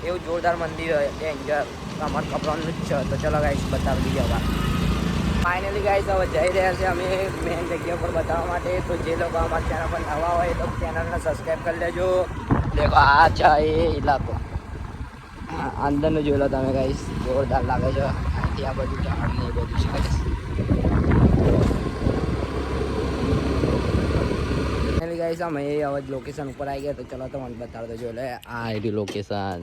એવું જોરદાર મંદિર ડેન્જર અમારા કપડાનું જ છે. તો ચલો ગાઈસ બતાવી દઈએ હવે. ફાઇનલી ગાઈસ હવે જઈ રહ્યા છે અમે મેન જગ્યા પર બતાવવા માટે. તો જે લોકો અમારા ચેનલ પર નવા હોય તો ચેનલને સબસ્ક્રાઈબ કરી લેજો. દેખો આ છે એ ઇલાકો, અંદરનું જોઈ લો તમે ગાઈસ, જોરદાર લાગે છે. અહીંથી આ બધું ઝાડ ને એ બધું છે ગાઈસ. ગાઈસ અમે હવે લોકેશન ઉપર આવી ગયા. તો ચલો તમને બતાવી દો. એટલે આ એરી લોકેશન,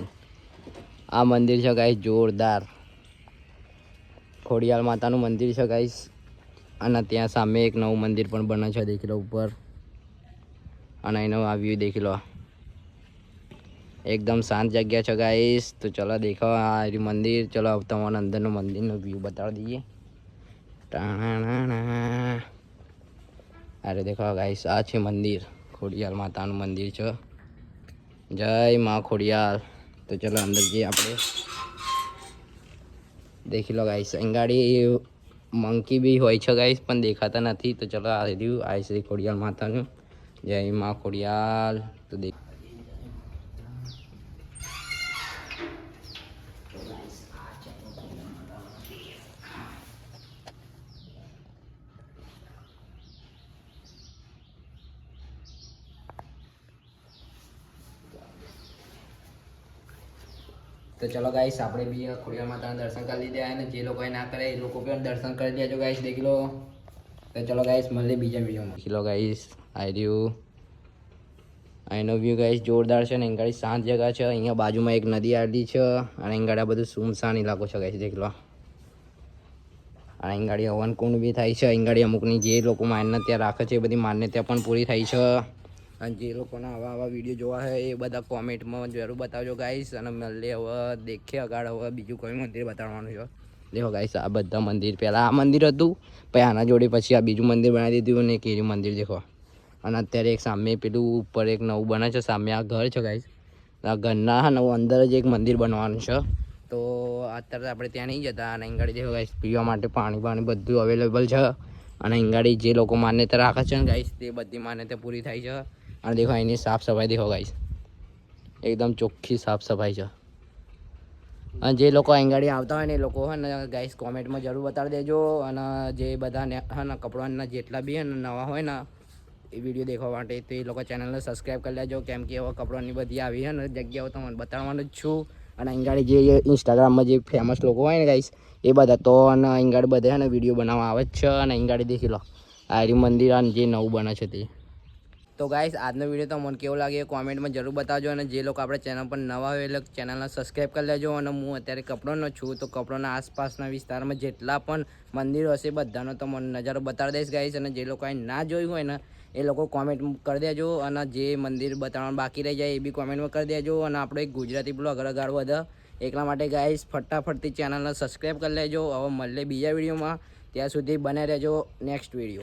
આ મંદિર છે ગાઈસ જોરદાર. ખોડિયાર માતાનું મંદિર છે ગાઈસ. અને ત્યાં સામે એક નવું મંદિર પણ બને છે, દેખી લો ઉપર. અને એનો આ વ્યૂ દેખી લો, એકદમ શાંત જગ્યા છે ગાઈસ. તો ચલો દેખો આ મંદિર. ચલો તમને અંદરનું મંદિરનો વ્યૂ બતાવી દઈએ. અરે દેખો ગાઈસ આ છે મંદિર, ખોડિયાર માતાનું મંદિર છે. જય માં ખોડિયાર. તો ચલો અંદર જઈએ આપણે. દેખી લો ગાઈસ અંગાડી મંકી બી હોય છે ગાઈસ, પણ દેખાતા નથી. તો ચલો આ રહ્યું આ શ્રી ખોડિયાર માતાનું. જય માં ખોડિયાર. તો દેખ તો ચલો ગાઈસ આપણે બી ખોડિયાર માતાના દર્શન કરી લીધા. અને જે લોકોએ ના કરે એ લોકો પણ દર્શન કરી દેજો ગાઈસ. દેખી લો. તો ચલો ગાઈસ મળીએ બીજા વિડીયોમાં. દેખી લો ગાઈસ આ રહ્યું અહીંનો વ્યૂ ગાઈસ જોરદાર છે. ને અહીં શાંત જગ્યા છે. અહીંયા બાજુમાં એક નદી આવેલી છે. અને અહીં આ બધું સુમસાન ઇલાકો છે ગાઈસ. દેખી લો. અને અહીં હવન કુંડ બી થાય છે. અહીં અમુકની જે લોકો માન્યતા રાખે છે એ બધી માન્યતા પણ પૂરી થાય છે. અને જે લોકોના આવા વિડીયો જોવા છે એ બધા કોમેન્ટમાં જરૂર બતાવજો ગાઈસ. અને મળીએ હવે દેખીએ આગળ હવે બીજું કોઈ મંદિર બતાવવાનું છે. દેખો ગાઈસ આ બધા મંદિર, પહેલાં આ મંદિર હતું, પછી આના જોડે પછી આ બીજું મંદિર બનાવી દીધું. અને કેરી મંદિર દેખો. અને અત્યારે એક સામે પેલું ઉપર એક નવું બને છે. સામે આ ઘર છે ગાઈસ. આ ઘરના નવું અંદર જ એક મંદિર બનવાનું છે. તો અત્યારે આપણે ત્યાં નહીં જતા. અને અહીં દેખો ગાઈસ પીવા માટે પાણી બધું અવેલેબલ છે. અને અહીં જે લોકો માન્યતા રાખે છે ને ગાઈસ તે બધી માન્યતા પૂરી થાય છે. અને દેખો અહીંની સાફ સફાઈ દેખો ગાઈસ, એકદમ ચોખ્ખી સાફ સફાઈ છે. અને જે લોકો અહીં આવતા હોય ને એ લોકો હે ને ગાઈસ કોમેન્ટમાં જરૂર બતાવી દેજો. અને જે બધાને હે ને કપડાના જેટલા બી હે ને નવા હોય ને એ વિડીયો દેખવા માટે તો એ લોકો ચેનલને સબસ્ક્રાઈબ કરી લેજો. કેમ કે એવા કપડાની બધી આવી છે ને જગ્યાઓ તમને બતાવવાનું જ છું. અને અહીં જે ઇન્સ્ટાગ્રામમાં જે ફેમસ લોકો હોય ને ગાઈસ એ બધા તો અને અહીં બધા ને વિડીયો બનાવવા આવે જ છે. અને અહીં દેખી લો આર્ય મંદિર અને જે નવું બને છે તે. તો ગાઈસ આજનો વિડીયો તો મને કેવો લાગે કોમેન્ટમાં જરૂર બતાવજો. અને જે લોકો આપણે ચેનલ પર નવા હોય એટલે ચેનલને સબસ્ક્રાઈબ કરી લેજો. અને હું અત્યારે કપડાનો છું તો કપડાના આસપાસના વિસ્તારમાં જેટલા પણ મંદિરો હશે બધાનો તો મને નજારો બતાવી દઈશ ગાઈસ. અને જે લોકો અહીં ના જોયું હોય ને એ લોકો કોમેન્ટ કરી દેજો. અને જે મંદિર બતાવવાનું બાકી રહી જાય એ બી કોમેન્ટમાં કરી દેજો. અને આપણો એક ગુજરાતી બ્લોગર આગળ વધે એટલા માટે ગાઈસ ફટાફટથી ચેનલને સબસ્ક્રાઈબ કરી લેજો. હવે મળીએ બીજા વિડીયોમાં, ત્યાં સુધી બને રહેજો નેક્સ્ટ વિડીયો.